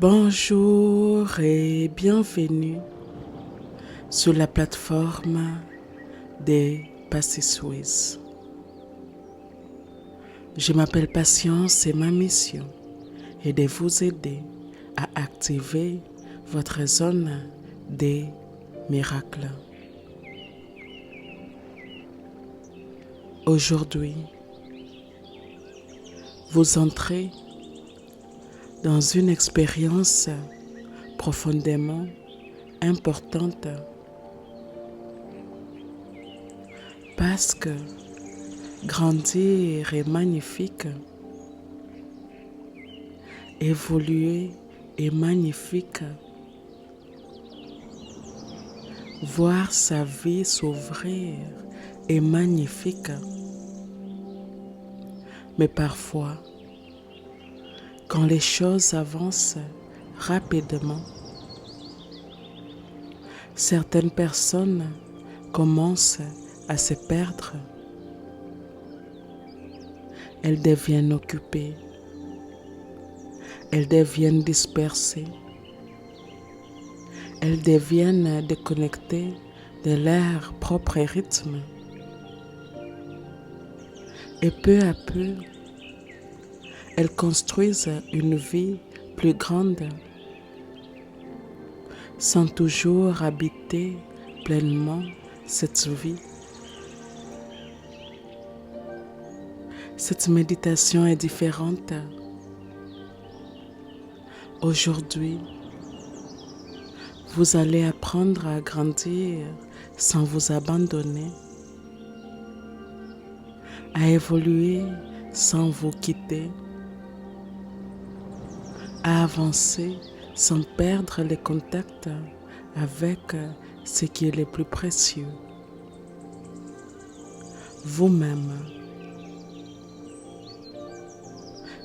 Bonjour et bienvenue sur la plateforme des Passy-Suisse. Je m'appelle Patience et ma mission est de vous aider à activer votre zone des miracles. Aujourd'hui, vous entrez dans une expérience profondément importante parce que grandir est magnifique, évoluer est magnifique, voir sa vie s'ouvrir est magnifique, mais parfois, quand les choses avancent rapidement, certaines personnes commencent à se perdre. Elles deviennent occupées. Elles deviennent dispersées. Elles deviennent déconnectées de leur propre rythme. Et peu à peu, elles construisent une vie plus grande, sans toujours habiter pleinement cette vie. Cette méditation est différente. Aujourd'hui, vous allez apprendre à grandir sans vous abandonner, à évoluer sans vous quitter, à avancer sans perdre les contacts avec ce qui est le plus précieux, vous-même.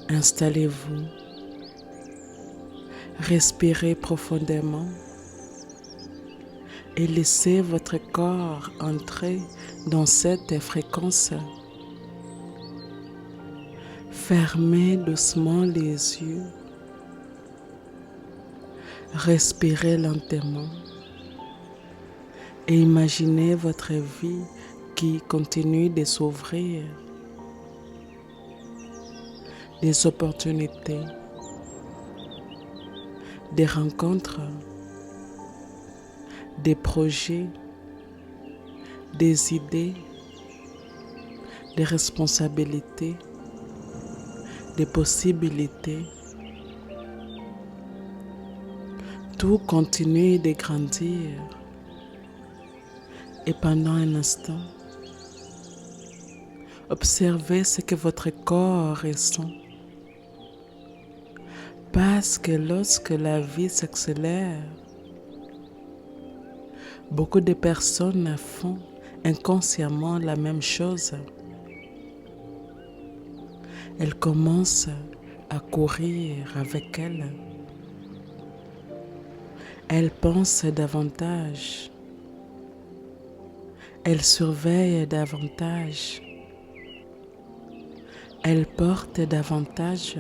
Installez-vous, respirez profondément et laissez votre corps entrer dans cette fréquence. Fermez doucement les yeux. Respirez lentement et imaginez votre vie qui continue de s'ouvrir. Des opportunités, des rencontres, des projets, des idées, des responsabilités, des possibilités. Tout continue de grandir et pendant un instant, observez ce que votre corps ressent. Parce que lorsque la vie s'accélère, beaucoup de personnes font inconsciemment la même chose. Elles commencent à courir avec elle. Elles pensent davantage. Elles surveillent davantage. Elles portent davantage.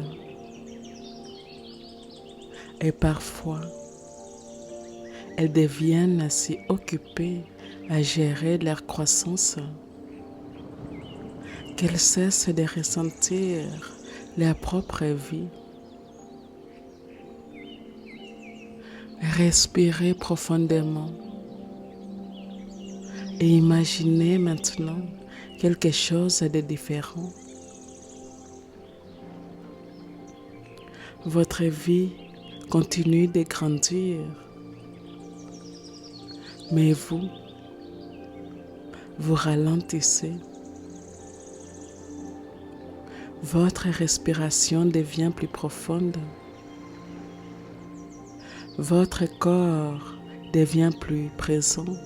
Et parfois, elles deviennent si occupées à gérer leur croissance qu'elles cessent de ressentir leur propre vie. Respirez profondément et imaginez maintenant quelque chose de différent. Votre vie continue de grandir, mais vous ralentissez. Votre respiration devient plus profonde. Votre corps devient plus présent.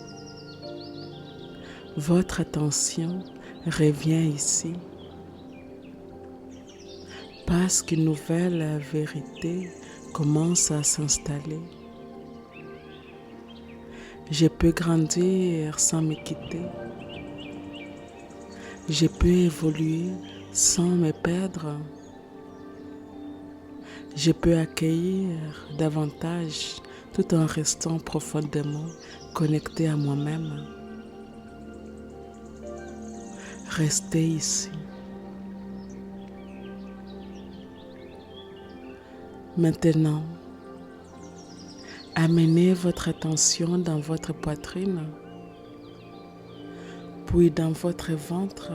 Votre attention revient ici. Parce qu'une nouvelle vérité commence à s'installer. Je peux grandir sans me quitter. Je peux évoluer sans me perdre. Je peux accueillir davantage tout en restant profondément connecté à moi-même. Restez ici. Maintenant, amenez votre attention dans votre poitrine, puis dans votre ventre,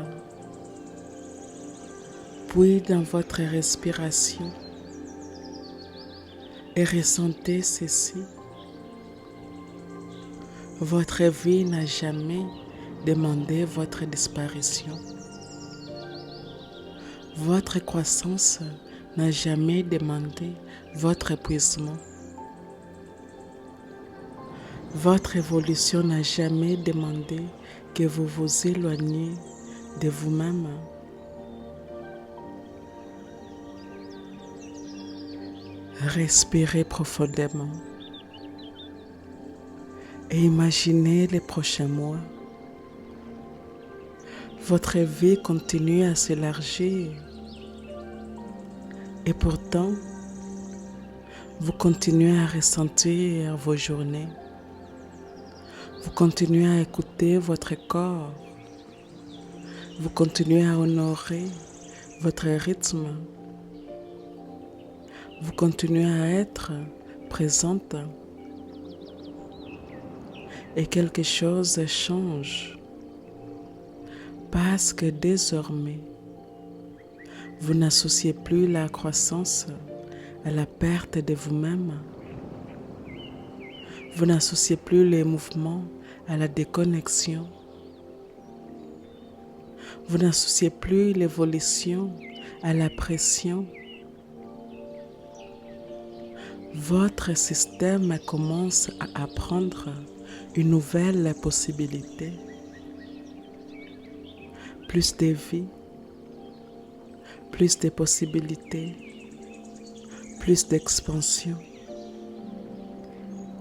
puis dans votre respiration et ressentez ceci. Votre vie n'a jamais demandé votre disparition. Votre croissance n'a jamais demandé votre épuisement. Votre évolution n'a jamais demandé que vous vous éloigniez de vous-même. Respirez profondément et imaginez les prochains mois. Votre vie continue à s'élargir et pourtant, vous continuez à ressentir vos journées. Vous continuez à écouter votre corps. Vous continuez à honorer votre rythme. Vous continuez à être présente. Et quelque chose change. Parce que désormais, vous n'associez plus la croissance à la perte de vous-même. Vous n'associez plus les mouvements à la déconnexion. Vous n'associez plus l'évolution à la pression. Votre système commence à apprendre une nouvelle possibilité. Plus de vie, plus de possibilités, plus d'expansion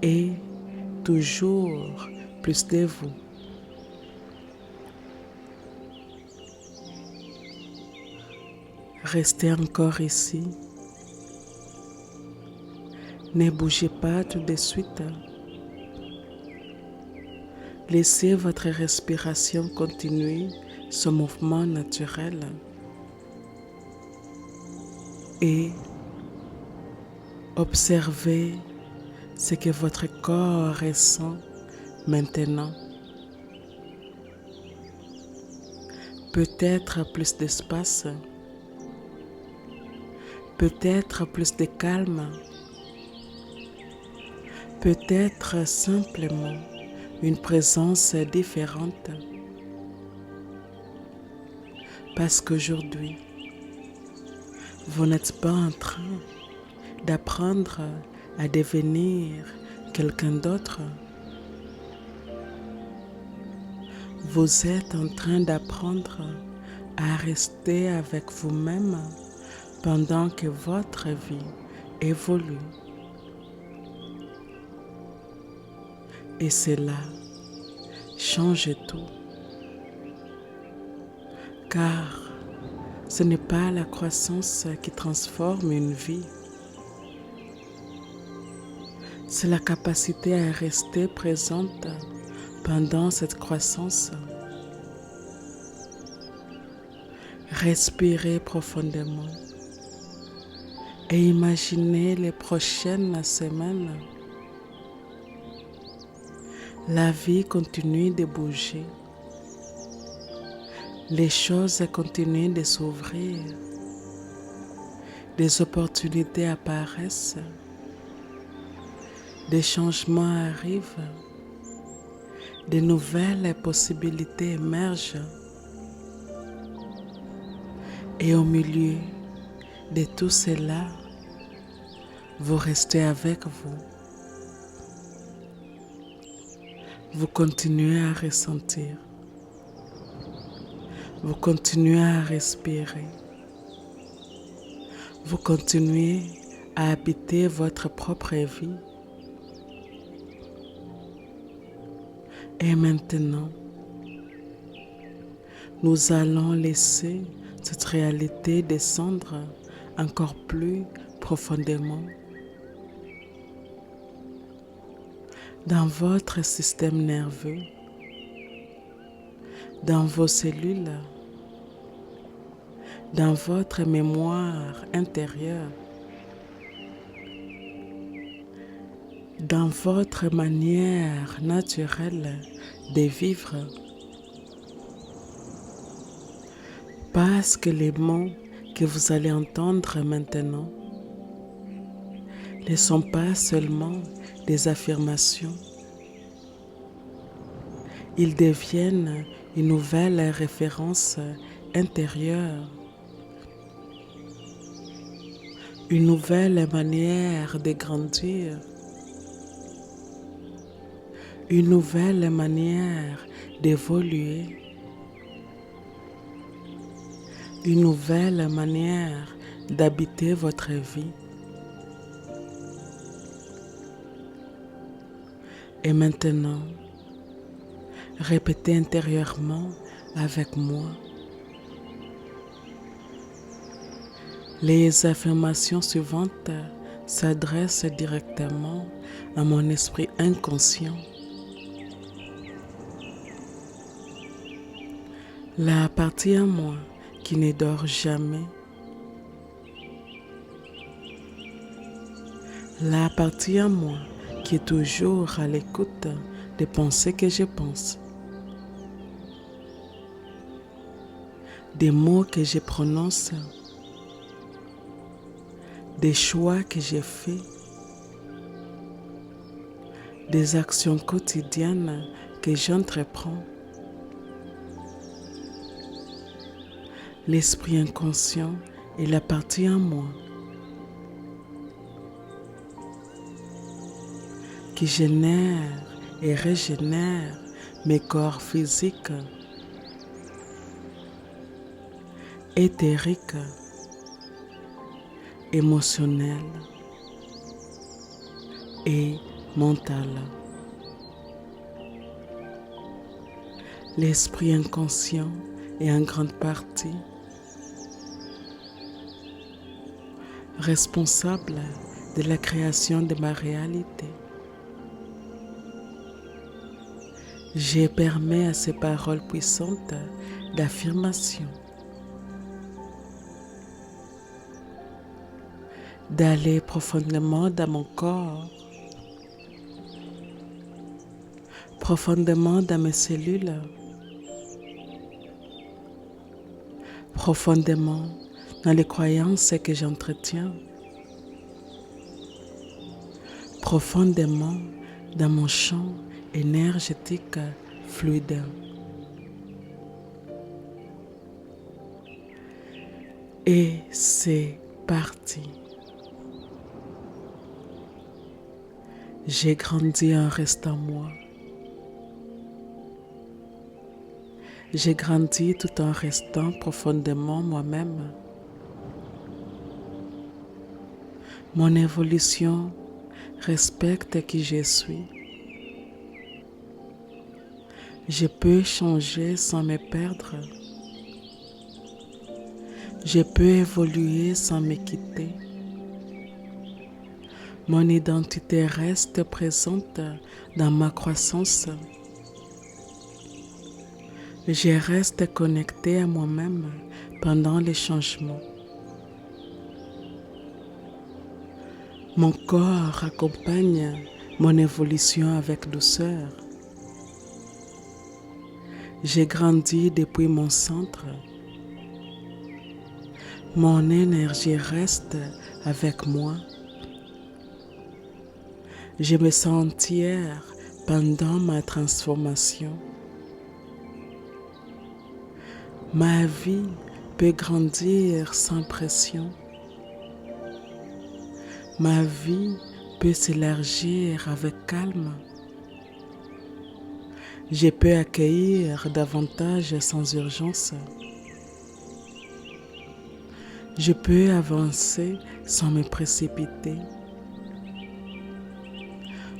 et toujours plus de vous. Restez encore ici. Ne bougez pas tout de suite. Laissez votre respiration continuer son mouvement naturel et observez ce que votre corps ressent maintenant. Peut-être plus d'espace, peut-être plus de calme, peut-être simplement une présence différente. Parce qu'aujourd'hui, vous n'êtes pas en train d'apprendre à devenir quelqu'un d'autre. Vous êtes en train d'apprendre à rester avec vous-même pendant que votre vie évolue. Et cela change tout. Car ce n'est pas la croissance qui transforme une vie. C'est la capacité à rester présente pendant cette croissance. Respirez profondément et imaginez les prochaines semaines. La vie continue de bouger. Les choses continuent de s'ouvrir. Des opportunités apparaissent. Des changements arrivent. De nouvelles possibilités émergent. Et au milieu de tout cela, vous restez avec vous. Vous continuez à ressentir. Vous continuez à respirer. Vous continuez à habiter votre propre vie. Et maintenant, nous allons laisser cette réalité descendre encore plus profondément dans votre système nerveux, dans vos cellules, dans votre mémoire intérieure, dans votre manière naturelle de vivre. Parce que les mots que vous allez entendre maintenant ne sont pas seulement des affirmations. Ils deviennent une nouvelle référence intérieure, une nouvelle manière de grandir, une nouvelle manière d'évoluer, une nouvelle manière d'habiter votre vie. Et maintenant, répétez intérieurement avec moi les affirmations suivantes s'adressent directement à mon esprit inconscient. La partie en moi qui ne dort jamais. La partie en moi qui est toujours à l'écoute des pensées que je pense, des mots que je prononce, des choix que j'ai faits, des actions quotidiennes que j'entreprends. L'esprit inconscient est la partie en moi qui génère et régénère mes corps physiques, éthériques, émotionnels et mentaux. L'esprit inconscient est en grande partie responsable de la création de ma réalité. Je permets à ces paroles puissantes d'affirmation d'aller profondément dans mon corps, profondément dans mes cellules, profondément dans les croyances que j'entretiens, profondément dans mon champ énergétique fluide. Et c'est parti. J'ai grandi en restant moi. J'ai grandi tout en restant profondément moi-même. Mon évolution respecte qui je suis. Je peux changer sans me perdre. Je peux évoluer sans me quitter. Mon identité reste présente dans ma croissance. Je reste connecté à moi-même pendant les changements. Mon corps accompagne mon évolution avec douceur. J'ai grandi depuis mon centre. Mon énergie reste avec moi. Je me sens entière pendant ma transformation. Ma vie peut grandir sans pression. Ma vie peut s'élargir avec calme. Je peux accueillir davantage sans urgence. Je peux avancer sans me précipiter.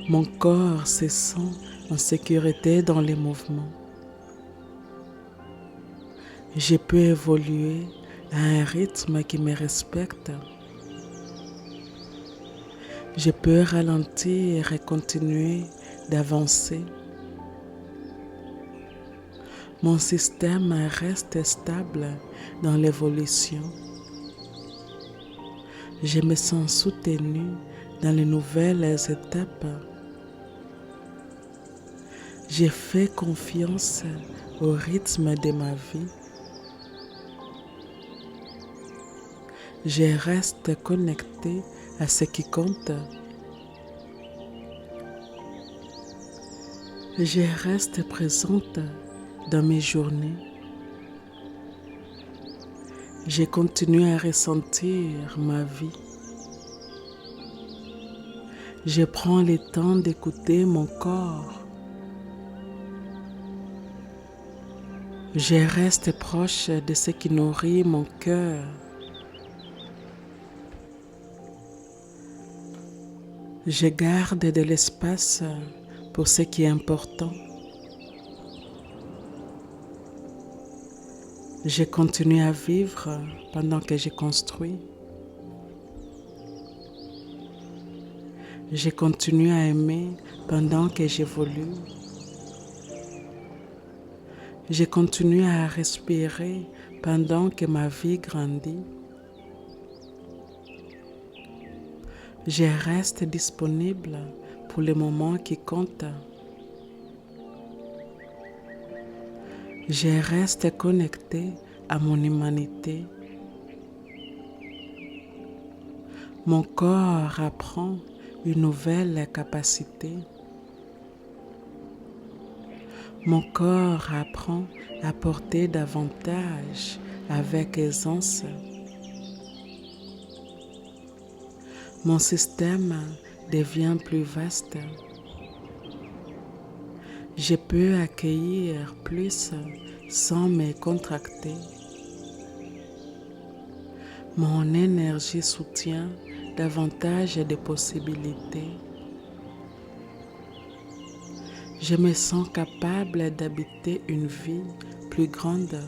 Mon corps se sent en sécurité dans les mouvements. Je peux évoluer à un rythme qui me respecte. Je peux ralentir et continuer d'avancer. Mon système reste stable dans l'évolution. Je me sens soutenu dans les nouvelles étapes. Je fais confiance au rythme de ma vie. Je reste connecté à ce qui compte. Je reste présente dans mes journées. Je continue à ressentir ma vie. Je prends le temps d'écouter mon corps. Je reste proche de ce qui nourrit mon cœur. Je garde de l'espace pour ce qui est important. Je continue à vivre pendant que je construis. Je continue à aimer pendant que j'évolue. Je continue à respirer pendant que ma vie grandit. Je reste disponible pour les moments qui comptent. Je reste connecté à mon humanité. Mon corps apprend une nouvelle capacité. Mon corps apprend à porter davantage avec aisance. Mon système devient plus vaste. Je peux accueillir plus sans me contracter. Mon énergie soutient davantage de possibilités. Je me sens capable d'habiter une vie plus grande.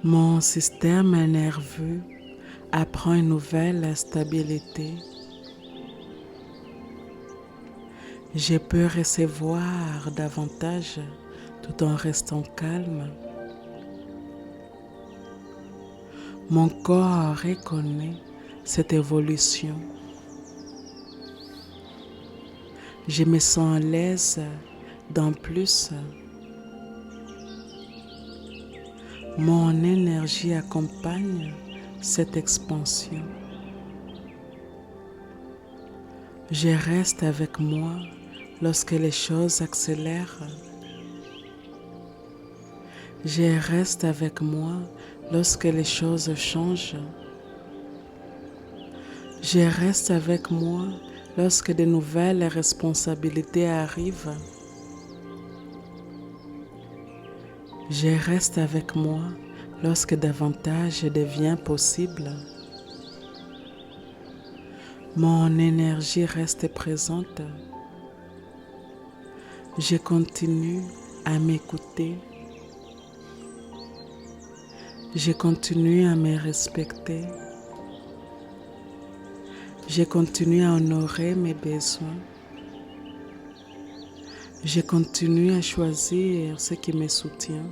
Mon système nerveux apprend une nouvelle stabilité. Je peux recevoir davantage tout en restant calme. Mon corps reconnaît cette évolution. Je me sens à l'aise dans plus. Mon énergie accompagne cette expansion. Je reste avec moi lorsque les choses accélèrent. Je reste avec moi lorsque les choses changent. Je reste avec moi lorsque de nouvelles responsabilités arrivent. Je reste avec moi lorsque davantage devient possible. Mon énergie reste présente. Je continue à m'écouter. Je continue à me respecter. Je continue à honorer mes besoins. Je continue à choisir ce qui me soutient.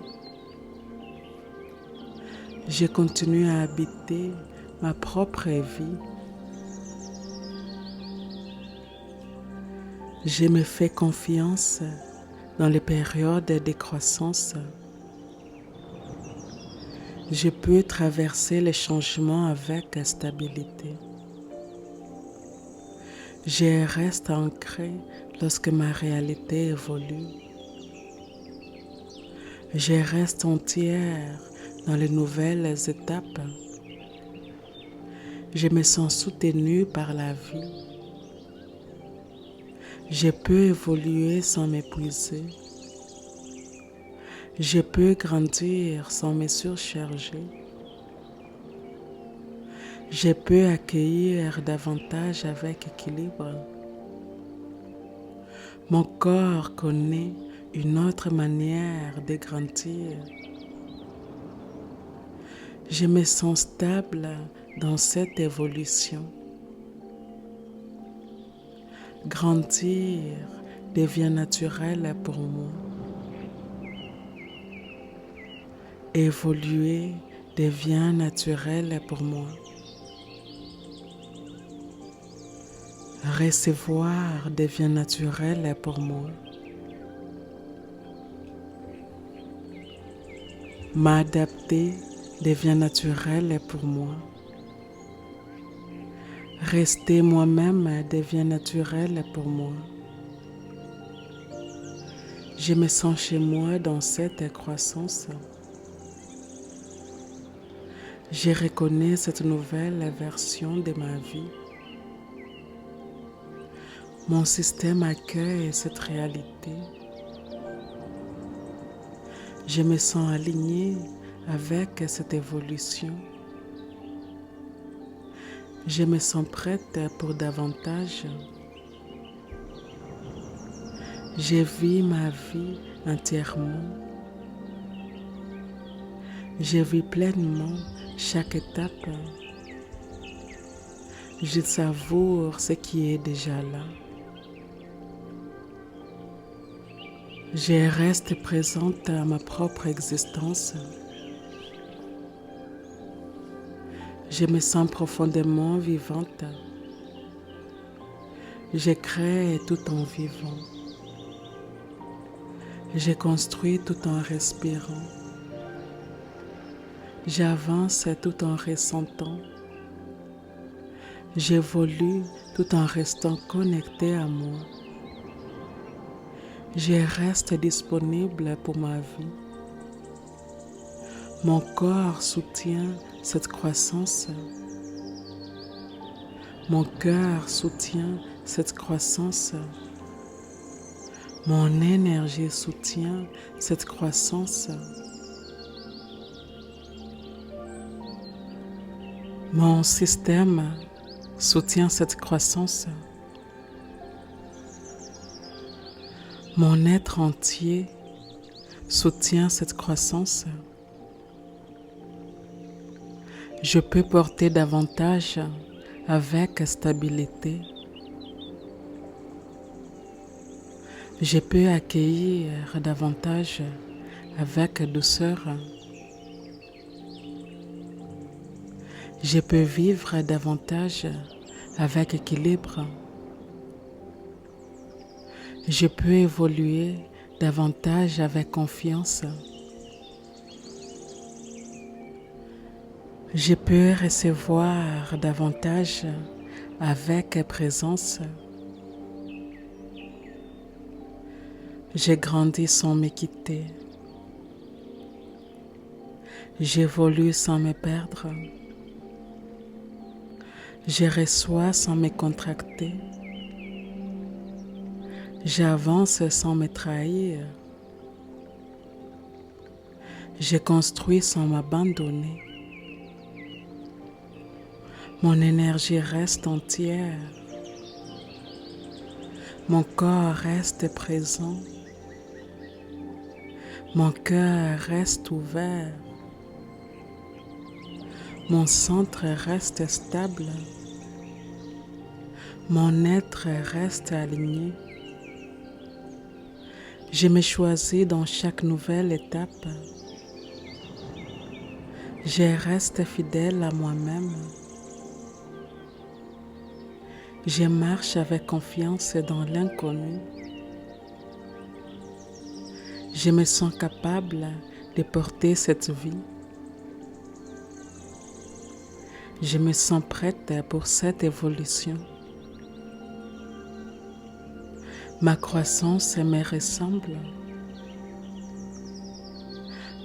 Je continue à habiter ma propre vie. Je me fais confiance dans les périodes de croissance. Je peux traverser les changements avec stabilité. Je reste ancré lorsque ma réalité évolue. Je reste entière dans les nouvelles étapes. Je me sens soutenu par la vie. Je peux évoluer sans m'épuiser. Je peux grandir sans me surcharger. Je peux accueillir davantage avec équilibre. Mon corps connaît une autre manière de grandir. Je me sens stable dans cette évolution. Grandir devient naturel pour moi. Évoluer devient naturel pour moi. Recevoir devient naturel pour moi. M'adapter devient naturel pour moi. Rester moi-même devient naturel pour moi. Je me sens chez moi dans cette croissance. Je reconnais cette nouvelle version de ma vie. Mon système accueille cette réalité. Je me sens alignée avec cette évolution. Je me sens prête pour davantage. Je vis ma vie entièrement. Je vis pleinement chaque étape. Je savoure ce qui est déjà là. Je reste présente à ma propre existence. Je me sens profondément vivante. Je crée tout en vivant. Je construis tout en respirant. J'avance tout en ressentant. J'évolue tout en restant connecté à moi. Je reste disponible pour ma vie. Mon corps soutient cette croissance. Mon cœur soutient cette croissance. Mon énergie soutient cette croissance. Mon système soutient cette croissance. Mon être entier soutient cette croissance. Je peux porter davantage avec stabilité. Je peux accueillir davantage avec douceur. Je peux vivre davantage avec équilibre. Je peux évoluer davantage avec confiance. Je peux recevoir davantage avec présence. J'ai grandi sans me quitter. J'évolue sans me perdre. Je reçois sans me contracter. J'avance sans me trahir. Je construis sans m'abandonner. Mon énergie reste entière. Mon corps reste présent. Mon cœur reste ouvert. Mon centre reste stable. Mon être reste aligné. Je me choisis dans chaque nouvelle étape. Je reste fidèle à moi-même. Je marche avec confiance dans l'inconnu. Je me sens capable de porter cette vie. Je me sens prête pour cette évolution. Ma croissance me ressemble.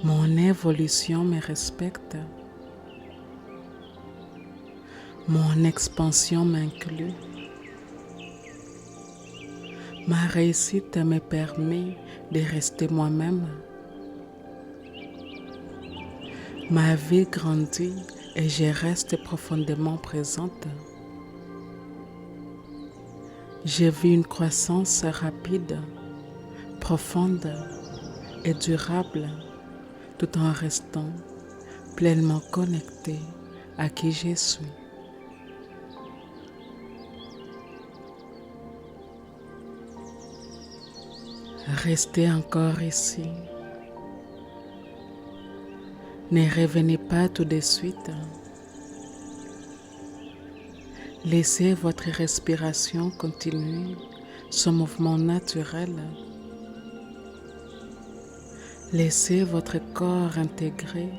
Mon évolution me respecte. Mon expansion m'inclut. Ma réussite me permet de rester moi-même. Ma vie grandit et je reste profondément présente. Je vis une croissance rapide, profonde et durable, tout en restant pleinement connecté à qui je suis. Restez encore ici. Ne revenez pas tout de suite. Laissez votre respiration continuer son mouvement naturel. Laissez votre corps intégrer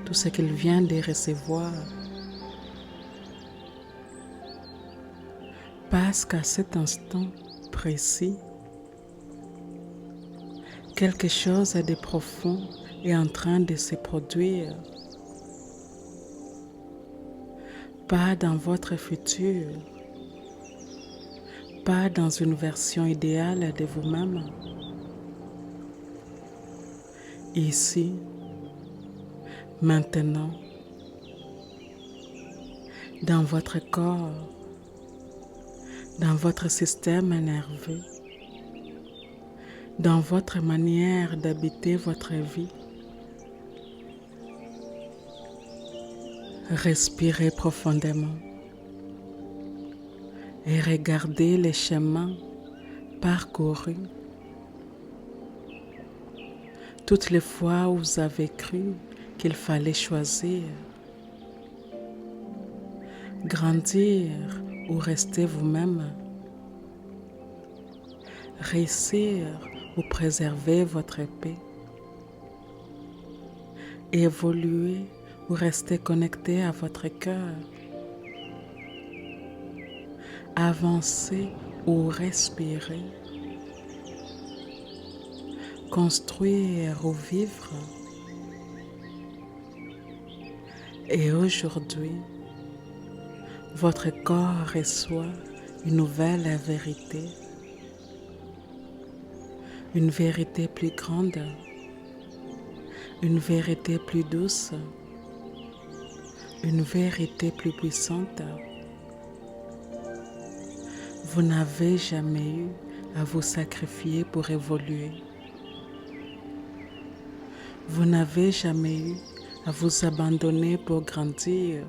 tout ce qu'il vient de recevoir. Parce qu'à cet instant précis, quelque chose de profond est en train de se produire. Pas dans votre futur, pas dans une version idéale de vous-même. Ici, maintenant, dans votre corps, dans votre système nerveux, dans votre manière d'habiter votre vie. Respirez profondément et regardez les chemins parcourus. Toutes les fois où vous avez cru qu'il fallait choisir, grandir ou rester vous-même, réussir ou préserver votre paix, évoluer ou rester connecté à votre cœur, avancer ou respirer, construire ou vivre. Et aujourd'hui, votre corps reçoit une nouvelle vérité, une vérité plus grande, une vérité plus douce, une vérité plus puissante. Vous n'avez jamais eu à vous sacrifier pour évoluer. Vous n'avez jamais eu à vous abandonner pour grandir.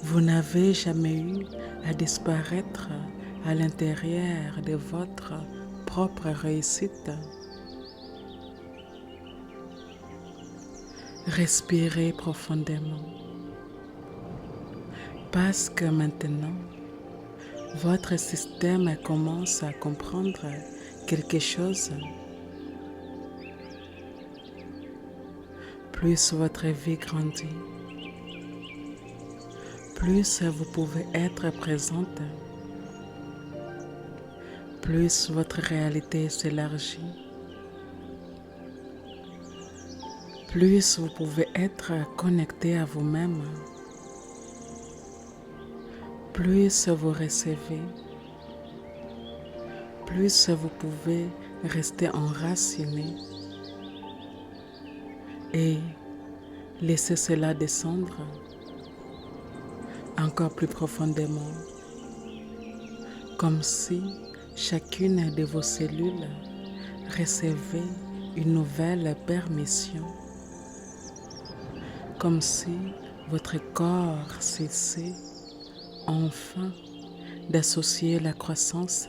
Vous n'avez jamais eu à disparaître à l'intérieur de votre propre réussite. Respirez profondément, parce que maintenant, votre système commence à comprendre quelque chose. Plus votre vie grandit, plus vous pouvez être présente, plus votre réalité s'élargit. Plus vous pouvez être connecté à vous-même, plus vous recevez, plus vous pouvez rester enraciné et laisser cela descendre encore plus profondément, comme si chacune de vos cellules recevait une nouvelle permission. Comme si votre corps cessait enfin d'associer la croissance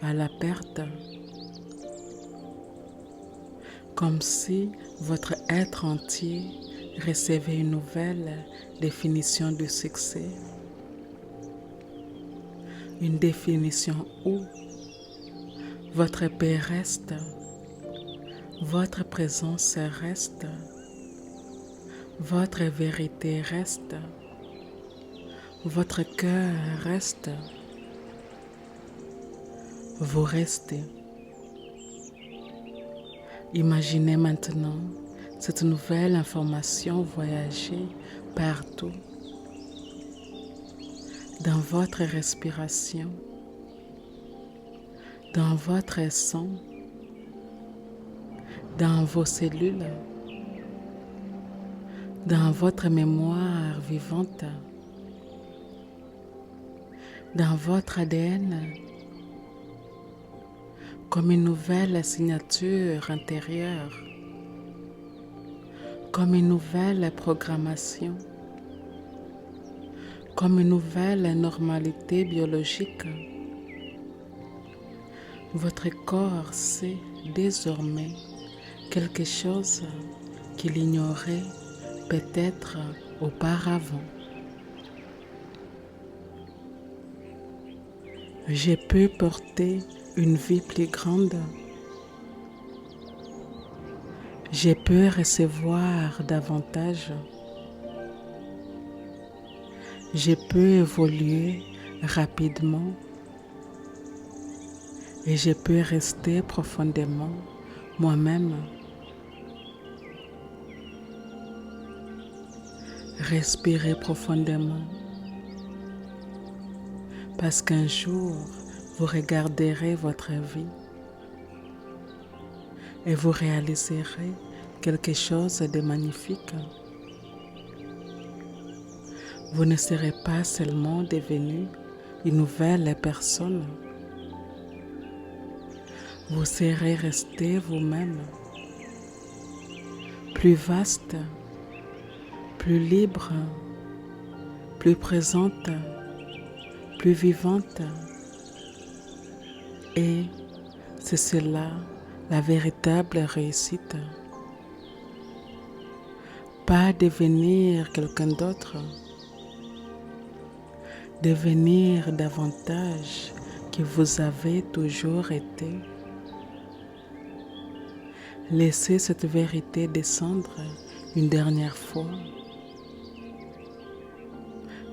à la perte. Comme si votre être entier recevait une nouvelle définition du succès. Une définition où votre paix reste, votre présence reste, votre vérité reste, votre cœur reste, vous restez. Imaginez maintenant cette nouvelle information voyager partout, dans votre respiration, dans votre sang, dans vos cellules, dans votre mémoire vivante, dans votre ADN, comme une nouvelle signature intérieure. comme une nouvelle programmation, comme une nouvelle normalité biologique. Votre corps sait désormais quelque chose qu'il ignorait peut-être auparavant. Je peux porter une vie plus grande. Je peux recevoir davantage. Je peux évoluer rapidement et je peux rester profondément moi-même. Respirez profondément parce qu'un jour, vous regarderez votre vie et vous réaliserez quelque chose de magnifique. Vous ne serez pas seulement devenu une nouvelle personne, vous serez resté vous-même, plus vaste, plus libre, plus présente, plus vivante. Et c'est cela la véritable réussite. Pas devenir quelqu'un d'autre, devenir davantage que vous avez toujours été. Laissez cette vérité descendre une dernière fois,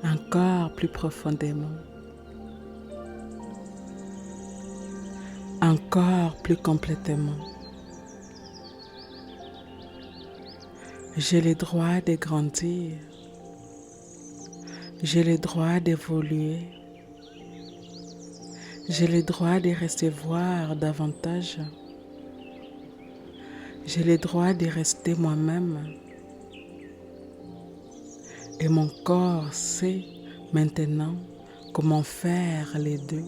encore plus profondément, encore plus complètement. J'ai le droit de grandir, j'ai le droit d'évoluer, j'ai le droit de recevoir davantage, j'ai le droit de rester moi-même. Et mon corps sait maintenant comment faire les deux.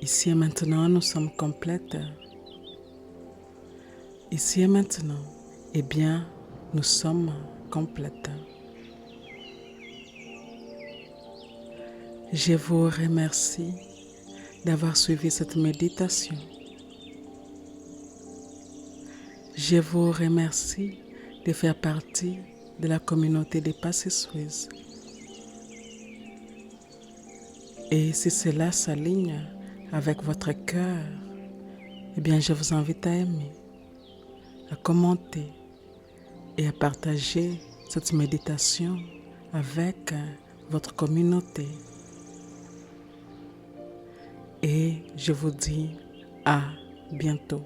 Ici et maintenant, nous sommes complètes. Ici et maintenant, eh bien, nous sommes complètes. Je vous remercie d'avoir suivi cette méditation. Je vous remercie de faire partie de la communauté des Passé Suisse. Et si cela s'aligne avec votre cœur, eh bien, je vous invite à aimer, à commenter et à partager cette méditation avec votre communauté. Et je vous dis à bientôt.